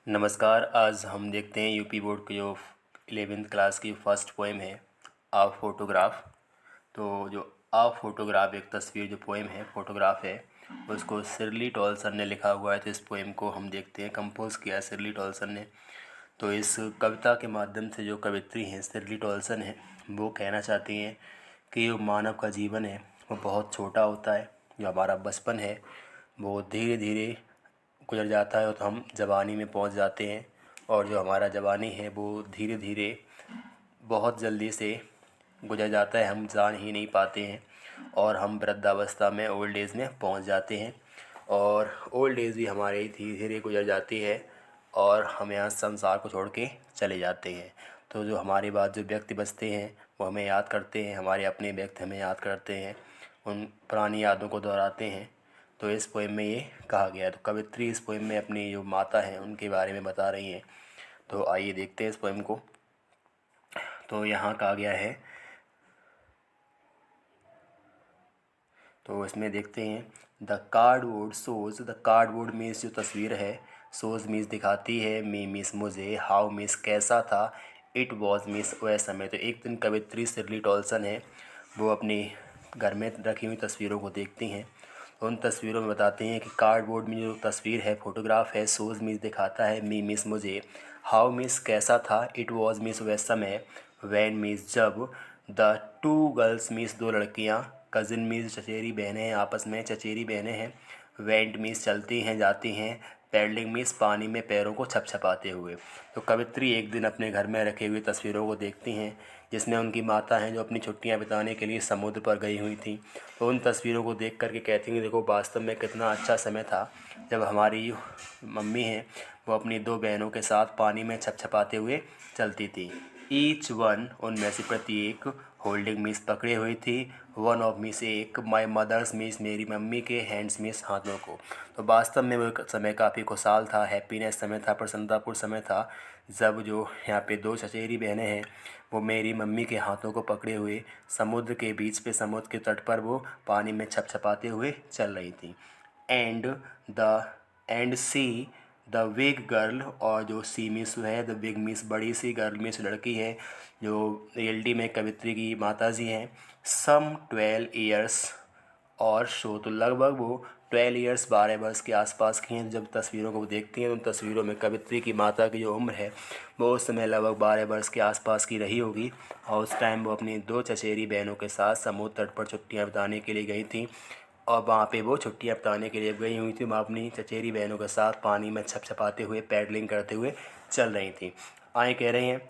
नमस्कार। आज हम देखते हैं यूपी बोर्ड की जो 11th क्लास की फर्स्ट पोएम है आ फोटोग्राफ। तो जो आ फोटोग्राफ एक तस्वीर जो पोएम है फ़ोटोग्राफ है, उसको सिरली टॉलसन ने लिखा हुआ है। तो इस पोएम को हम देखते हैं, कंपोज़ किया है सिरली टॉलसन ने। तो इस कविता के माध्यम से जो कवित्री हैं सिरली टॉलसन है, वो कहना चाहती हैं कि जो मानव का जीवन है वो बहुत छोटा होता है। जो हमारा बचपन है वो धीरे धीरे गुजर जाता है, तो हम जवानी में पहुंच जाते हैं। और जो हमारा जवानी है वो धीरे धीरे बहुत जल्दी से गुजर जाता है, हम जान ही नहीं पाते हैं। और हम वृद्धावस्था में ओल्ड एज में पहुंच जाते हैं, और ओल्ड एज भी हमारे धीरे धीरे गुजर जाती है, और हम यहाँ संसार को छोड़ के चले जाते हैं। तो जो हमारे बाद जो व्यक्ति बचते हैं वो हमें याद करते हैं, हमारे अपने व्यक्ति हमें याद करते हैं, उन पुरानी यादों को दोहराते हैं। तो इस पोएम में ये कहा गया है। तो कवित्री इस पोएम में अपनी जो माता हैं उनके बारे में बता रही हैं। तो आइए देखते हैं इस पोएम को। तो यहाँ कहा गया है, तो इसमें देखते हैं the cardboard shows. The cardboard means जो तस्वीर है, शोज मीन्स दिखाती है, मी मीन्स मुझे, हाउ मीन्स कैसा था, इट वॉज मीन्स वह समय। तो एक दिन कवित्री सिरली टॉलसन है, वो अपनी घर में रखी हुई तस्वीरों को देखती हैं। तो उन तस्वीरों में बताते हैं कि कार्डबोर्ड में जो तस्वीर है, फोटोग्राफ है, शोज मीन्स दिखाता है, मी मीन्स मुझे, हाउ मीन्स कैसा था, इट वॉज मीन्स वह समय, वैन मीन्स जब, द टू गर्ल्स मीन्स दो लड़कियाँ, कज़िन मीन्स चचेरी बहनें हैं, आपस में चचेरी बहनें हैं, वेंट मीन्स चलती हैं जाती हैं, पैडलिंग मीन्स पानी में पैरों को छपछपाते हुए। तो कवित्री एक दिन अपने घर में रखे हुए तस्वीरों को देखती हैं, जिसमें उनकी माता हैं जो अपनी छुट्टियां बिताने के लिए समुद्र पर गई हुई थी। तो उन तस्वीरों को देख कर के कहती हैं, देखो वास्तव में कितना अच्छा समय था जब हमारी मम्मी हैं वो अपनी दो बहनों के साथ पानी में छपछपाते हुए चलती थी। ईच वन, उनमें से प्रत्येक, होल्डिंग मीन्स पकड़े हुई थी, वन ऑफ मीन्स एक, माई मदर्स मीन्स मेरी मम्मी के, हैंड्स मीन्स हाथों को। तो वास्तव में वो समय काफ़ी खुशहाल था, हैप्पीनेस समय था, प्रसन्नतापूर्ण समय था, जब जो यहाँ पे दो चचेरी बहनें हैं वो मेरी मम्मी के हाथों को पकड़े हुए समुद्र के बीच पे, समुद्र के तट पर वो पानी में छपछपाते हुए चल रही थी। And the and see the wig girl, और जो सी मिस है, द विग मिस बड़ी सी, गर्ल मिस लड़की है, जो रियलिटी में कवित्री की माता जी हैं, सम 12 ईयर्स और शो। तो लगभग वो 12 ईयर्स, 12 वर्ष के आसपास की हैं। जब तस्वीरों को वो देखती हैं तो उन तस्वीरों में कवित्री की माता की जो उम्र है वो उस समय लगभग 12 वर्ष के आसपास की रही होगी। और उस टाइम वो अपनी दो चचेरी बहनों के साथ समुद्र तट पर छुट्टियां बिताने के लिए गई थी। और वहाँ पे वो छुट्टियां बिताने के लिए गई हुई थी, वहाँ अपनी चचेरी बहनों के साथ पानी में छपछपाते हुए, पैडलिंग करते हुए चल रही थी। आए कह रहे हैं,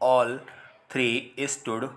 all three stood,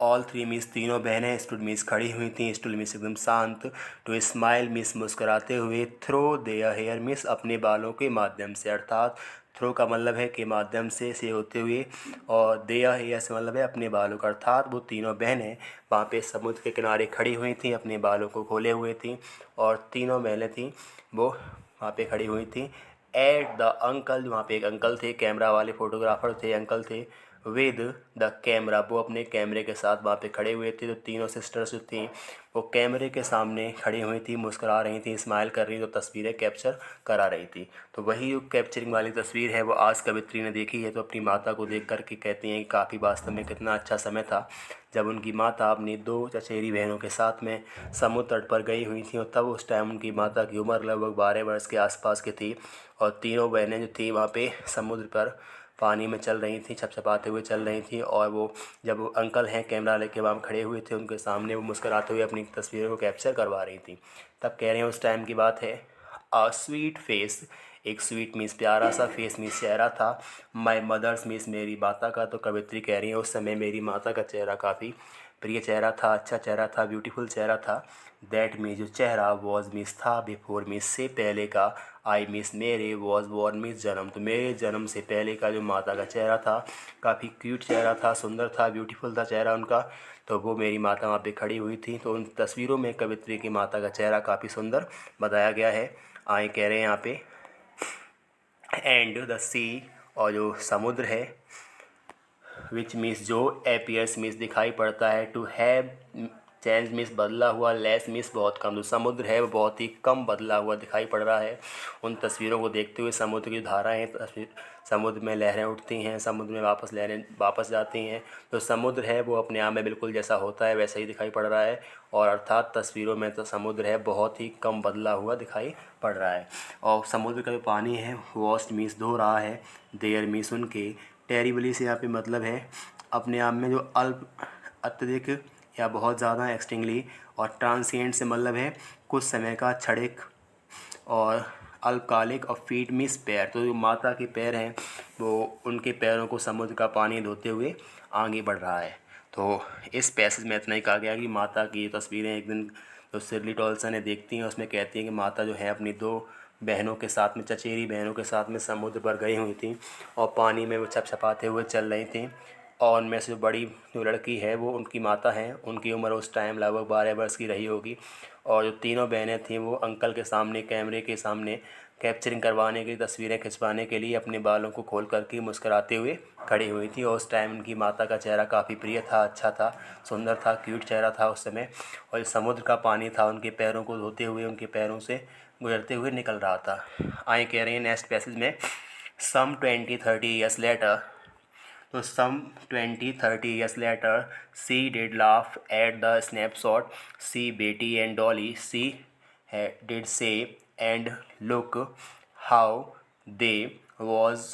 all three means तीनों बहनें, स्टूड मीन्स खड़ी हुई थी, स्टूल मीन्स एकदम शांत, टू स्माइल मीन्स मुस्कुराते हुए, थ्रो देयर हेयर मीन्स अपने बालों के माध्यम से, अर्थात थ्रो का मतलब है के माध्यम से होते हुए, और देयर हेयर से मतलब है अपने बालों का। अर्थात वो तीनों बहनें वहाँ पे समुद्र के किनारे खड़ी हुई थी, अपने बालों को खोले हुए थी, और तीनों बहनें थीं वो वहाँ पे खड़ी हुई थी। एट द अंकल, वहाँ पे एक अंकल थे, कैमरा वाले फोटोग्राफर थे, अंकल थे, विद द कैमरा, वो अपने कैमरे के साथ वहाँ पे खड़े हुए थे। तो तीनों सिस्टर्स जो थी वो कैमरे के सामने खड़ी हुई थी, मुस्कुरा रही थी, स्माइल कर रही, तो तस्वीरें कैप्चर करा रही थी। तो वही जो कैप्चरिंग वाली तस्वीर है वो आज कवित्री ने देखी है। तो अपनी माता को देख कर के कहती हैं कि काफ़ी वास्तव में कितना अच्छा समय था जब उनकी माता अपनी दो चचेरी बहनों के साथ में समुद्र तट पर गई हुई थी। और तब उस टाइम उनकी माता की उम्र लगभग 12 वर्ष के आसपास की थी, और तीनों बहनें जो थी वहाँ पे समुद्र पर पानी में चल रही थी, छपछपाते हुए चल रही थी। और वो जब वो अंकल हैं कैमरा लेके वहाँ खड़े हुए थे, उनके सामने वो मुस्कुराते हुए अपनी तस्वीरों को कैप्चर करवा रही थी। तब कह रहे हैं उस टाइम की बात है, आ स्वीट फेस, एक स्वीट मीन्स प्यारा सा, फेस मीन्स चेहरा था, माई मदर्स मीन्स मेरी माता का। तो कवित्री कह रही है उस समय मेरी माता का चेहरा काफ़ी प्रिय चेहरा था, अच्छा चेहरा था, ब्यूटीफुल चेहरा था। दैट मीन्स जो चेहरा, वॉज मीन्स था, बिफोर मीन्स से पहले का, आई मीन्स मेरे, वॉज बॉर्न मीन्स जन्म, तो मेरे जन्म से पहले का जो माता का चेहरा था काफ़ी क्यूट चेहरा था, सुंदर था, ब्यूटीफुल था चेहरा उनका। तो वो मेरी माता वहाँ पे खड़ी हुई थी। तो उन तस्वीरों में कवित्री की माता का चेहरा काफ़ी सुंदर बताया गया है। आए कह रहे हैं यहाँ पे, एंड द सी, और जो समुद्र है, विच मीन्स जो, एपियर्स मीन्स दिखाई पड़ता है, टू हैव चेंज मीन्स बदला हुआ, लेस मीन्स बहुत कम। जो समुद्र है वो बहुत ही कम बदला हुआ दिखाई पड़ रहा है। उन तस्वीरों को देखते हुए समुद्र की धाराएँ समुद्र में लहरें उठती हैं, समुद्र में वापस लहरें वापस जाती हैं। जो समुद्र है वो अपने आप में बिल्कुल जैसा होता है वैसा ही दिखाई पड़ रहा है, और अर्थात तस्वीरों में तो समुद्र है बहुत ही कम बदला हुआ दिखाई पड़ रहा है। और समुद्र का जो पानी है वॉस्ट मीन्स धो रहा है, देयर मीन्स उनके, टेरिबली से यहाँ पे मतलब है अपने आप में जो अल्प, अत्यधिक या बहुत ज़्यादा, एक्सटिंगली, और ट्रांसिएंट से मतलब है कुछ समय का, क्षणिक और अल्पकालिक, और फीट मीन्स पैर। तो जो माता के पैर हैं वो उनके पैरों को समुद्र का पानी धोते हुए आगे बढ़ रहा है। तो इस पैसेज में इतना ही कहा गया कि माता की तस्वीरें एक दिन जो शिरली टॉल्सन ने देखती हैं उसमें कहती हैं कि माता जो है अपनी दो बहनों के साथ में, चचेरी बहनों के साथ में समुद्र पर गई हुई थी और पानी में वो छपछपाते हुए चल रही थी। और उनमें से जो बड़ी जो लड़की है वो उनकी माता हैं, उनकी उम्र उस टाइम लगभग 12 वर्ष की रही होगी। और जो तीनों बहनें थीं वो अंकल के सामने, कैमरे के सामने कैप्चरिंग करवाने की, तस्वीरें खिंचवाने के लिए अपने बालों को खोल करके मुस्कुराते हुए खड़ी हुई थी। और उस टाइम उनकी माता का चेहरा काफ़ी प्रिय था, अच्छा था, सुंदर था, क्यूट चेहरा था उस समय। और जो समुद्र का पानी था उनके पैरों को धोते हुए, उनके पैरों से गुजरते हुए निकल रहा था। आए कह रहे हैं नेक्स्ट पैसेज में, सम 20-30 ईयर्स लेटर, तो some 20-30 years later, she did laugh at the snapshot. See Betty and Dolly, she did say, and look how they was,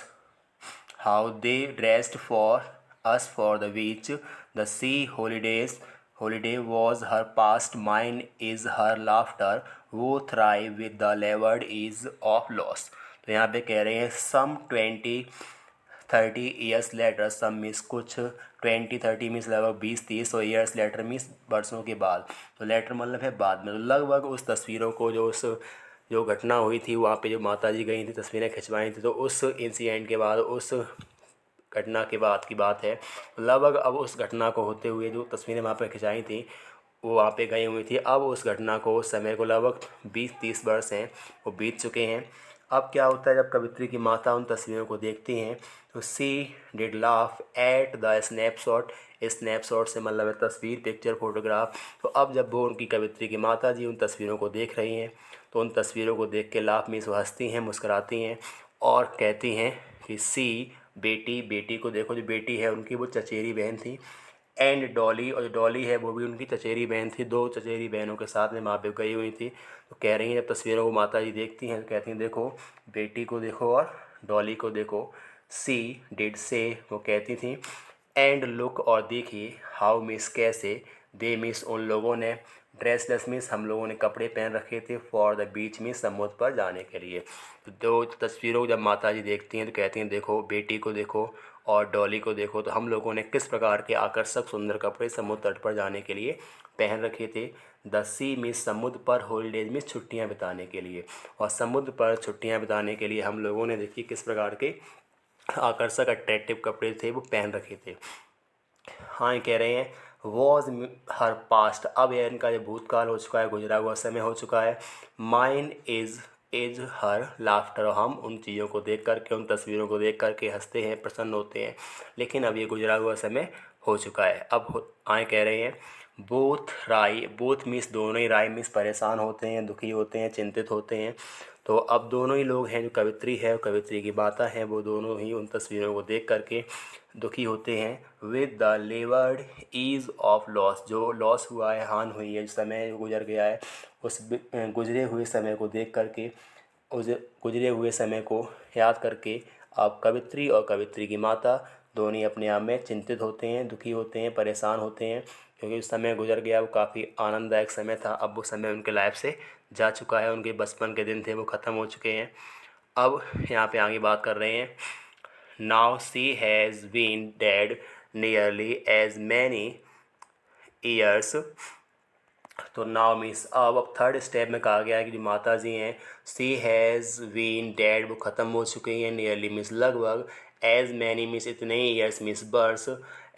how they dressed for us for the beach. The sea holiday was her past, mine is her laughter. वो thrive with the leeward is of loss। तो यहाँ पे कह रहे हैं some 20-30 years later, सम means कुछ, 20-30 means लगभग 20-30, और ईयर्स लेटर मीन्स वर्षों के बाद। तो लेटर मतलब है बाद में। तो लगभग उस तस्वीरों को जो घटना हुई थी वहाँ पे जो माता जी गई थी, तस्वीरें खिंचवाई थी, तो उस इंसिडेंट के बाद, उस घटना के बाद की बात है। लगभग अब उस घटना को होते हुए जो तस्वीरें वहाँ पे खिंचाई थी वो वहाँ पे गई हुई थी। अब उस घटना को, उस समय को लगभग 20-30 वर्ष हैं वो बीत चुके हैं। अब क्या होता है जब कवित्री की माता उन तस्वीरों को देखती हैं तो she did laugh at the snapshot. Snapshot से मतलब है तस्वीर, पिक्चर, फोटोग्राफ। तो अब जब वो उनकी कवित्री की माता जी उन तस्वीरों को देख रही हैं तो उन तस्वीरों को देख के लाफ मीन्स वो हंसती हैं, मुस्कुराती हैं और कहती हैं कि सी बेटी, बेटी को देखो, जो बेटी है उनकी वो चचेरी बहन थी, एंड डॉली, और जो डॉली है वो भी उनकी चचेरी बहन थी। दो चचेरी बहनों के साथ में माँ पे गई हुई थी। तो कह रही हैं जब तस्वीरों को माता जी देखती हैं तो कहती हैं देखो बेटी को देखो और डॉली को देखो। सी डिड से, वो कहती थी, एंड लुक, और देखिए, हाउ मीन्स कैसे, दे मीन्स उन लोगों ने, ड्रेसलेस मीन्स हम लोगों ने कपड़े पहन रखे थे, फॉर द बीच मीन्स समुद्र पर जाने के लिए। तो दो तस्वीरों को जब माता जी देखती हैं तो कहती हैं देखो बेटी को देखो और डॉली को देखो, तो हम लोगों ने किस प्रकार के आकर्षक सुंदर कपड़े समुद्र तट पर जाने के लिए पहन रखे थे। द सी मीन्स समुद्र पर, हॉलीडेज मीन्स छुट्टियाँ बिताने के लिए, और समुद्र पर छुट्टियाँ बिताने के लिए हम लोगों ने देखिए किस प्रकार के आकर्षक अट्रैक्टिव कपड़े थे वो पहन रखे थे। हाँ, ये कह रहे हैं वॉज हर पास्ट, अब यह इनका जो भूतकाल हो चुका है, गुजरा हुआ समय हो चुका है। माइन इज हर लाफ्टर, हम उन चीज़ों को देख करके, उन तस्वीरों को देख करके हंसते हैं, प्रसन्न होते हैं, लेकिन अब ये गुजरा हुआ समय हो चुका है। अब आए कह रहे हैं बोथ राय, बोथ मीन्स दोनों ही, राय मीन्स परेशान होते हैं, दुखी होते हैं, चिंतित होते हैं। तो अब दोनों ही लोग हैं, जो कवित्री है और कवित्री की माता है, वो दोनों ही उन तस्वीरों को देख करके दुखी होते हैं। With the laboured ease of loss, जो लॉस हुआ है, हानि हुई है, जो समय गुजर गया है, उस गुजरे हुए समय को देख करके, उस गुजरे हुए समय को याद करके अब कवित्री और कवित्री की माता दोनों ही अपने आप में चिंतित होते हैं, दुखी होते हैं, परेशान होते हैं, क्योंकि उस समय गुजर गया वो काफ़ी आनंददायक समय था। अब वो समय उनके लाइफ से जा चुका है, उनके बचपन के दिन थे वो ख़त्म हो चुके हैं। अब यहाँ पे आगे बात कर रहे हैं, now she has been dead nearly as many years. तो नाउ मीन्स अब थर्ड स्टेप में कहा गया है कि जो माता जी हैं, सी हैज़ बीन डेड, वो ख़त्म हो चुकी हैं, नियरली मीन्स लगभग, एज मैनी मीन्स इतने ही, ईयर्स मीन्स वर्ष,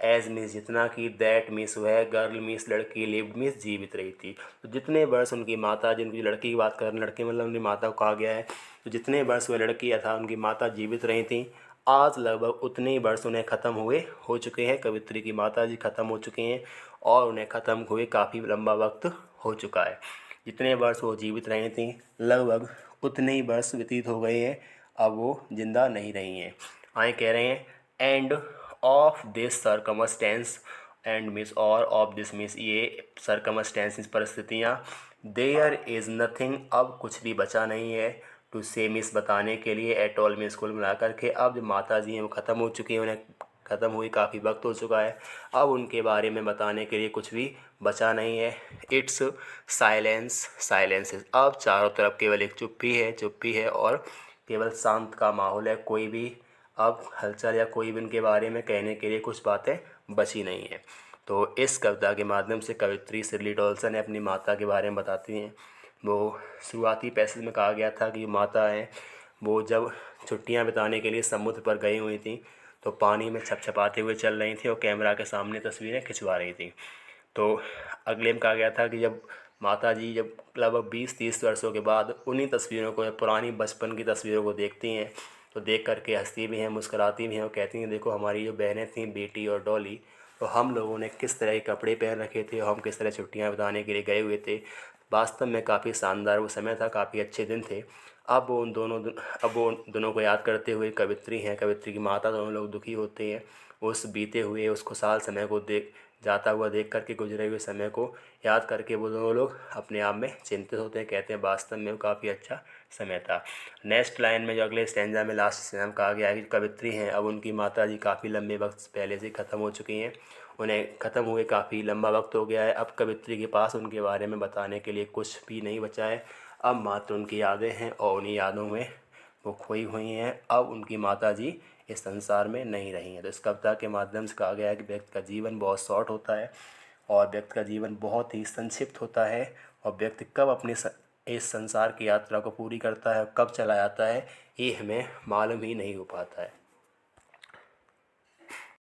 एज मीन्स जितना की, दैट मीन्स वह, गर्ल मीन्स लड़की, लिव्ड मीन्स जीवित रही थी। तो जितने वर्ष उनकी माता, जिनकी लड़की की बात कर रहे हैं, लड़की मतलब उनकी माता को कहा गया है, तो जितने वर्ष वह लड़की था उनकी माता जीवित रही थी, आज लगभग उतने ही वर्ष उन्हें ख़त्म हुए हो चुके हैं। कवित्री की माता जी ख़त्म हो चुके हैं और उन्हें ख़त्म हुए काफ़ी लंबा वक्त हो चुका है। जितने वर्ष वो जीवित रही थीं लगभग उतने ही वर्ष व्यतीत हो गए हैं, अब वो ज़िंदा नहीं रही हैं। आए कह रहे हैं end of this circumstance and miss और ऑफ दिस मिस, ये सरकमस्टेंस परिस्थितियाँ, देयर इज़ नथिंग, अब कुछ भी बचा नहीं है, टू से मिस बताने के लिए, एट ऑल मिस कुल मिला करके। अब जो माता जी हैं वो ख़त्म हो चुकी हैं, उन्हें ख़त्म हुई काफ़ी वक्त हो चुका है, अब उनके बारे में बताने के लिए कुछ भी बचा नहीं है। इट्स साइलेंस साइलेंसेस, अब चारों तरफ केवल एक चुप्पी है और केवल शांत का माहौल है। कोई भी अब हलचल या कोई भी उनके बारे में कहने के लिए कुछ बातें बची नहीं हैं। तो इस कविता के माध्यम से कवित्री शिरली डॉल्सन अपनी माता के बारे में बताती हैं। वो शुरुआती पैसेज में कहा गया था कि माता हैं वो जब छुट्टियां बिताने के लिए समुद्र पर गई हुई थी तो पानी में छपछपाते हुए चल रही थी और कैमरा के सामने तस्वीरें खिंचवा रही थी। तो अगले में कहा गया था कि जब माता जी जब लगभग 20-30 वर्षों के बाद उन्हीं तस्वीरों को, पुरानी बचपन की तस्वीरों को देखती हैं तो देख करके हंसती भी हैं, मुस्कुराती भी हैं और कहती हैं देखो हमारी जो बहनें थीं बेटी और डॉली, तो हम लोगों ने किस तरह के कपड़े पहन रखे थे और हम किस तरह छुट्टियां बिताने के लिए गए हुए थे। वास्तव में काफ़ी शानदार वो समय था, काफ़ी अच्छे दिन थे। अब वो उन दोनों को याद करते हुए कवित्री की माता, दोनों लोग दुखी होते हैं उस बीते हुए उस खुशहाल समय को जाता हुआ देख करके, गुजरे हुए समय को याद करके वो दोनों लोग अपने आप में चिंतित होते हैं, कहते हैं वास्तव में वो काफ़ी अच्छा समय था। नेक्स्ट लाइन में जो अगले स्टैंजा में लास्ट स्टैंजा में कहा गया है कि कवित्री हैं अब उनकी माता जी काफ़ी लंबे वक्त पहले से ख़त्म हो चुकी हैं, उन्हें ख़त्म हुए काफ़ी लंबा वक्त हो गया है। अब कवित्री के पास उनके बारे में बताने के लिए कुछ भी नहीं बचा है, अब मात्र उनकी यादें हैं और उन्हीं यादों में वो खोई हुई हैं। अब उनकी माता जी इस संसार में नहीं रही हैं। तो इस कविता के माध्यम से कहा गया है कि व्यक्ति का जीवन बहुत शॉर्ट होता है और व्यक्ति का जीवन बहुत ही संक्षिप्त होता है और व्यक्ति कब अपने इस संसार की यात्रा को पूरी करता है और कब चला जाता है ये हमें मालूम ही नहीं हो पाता है।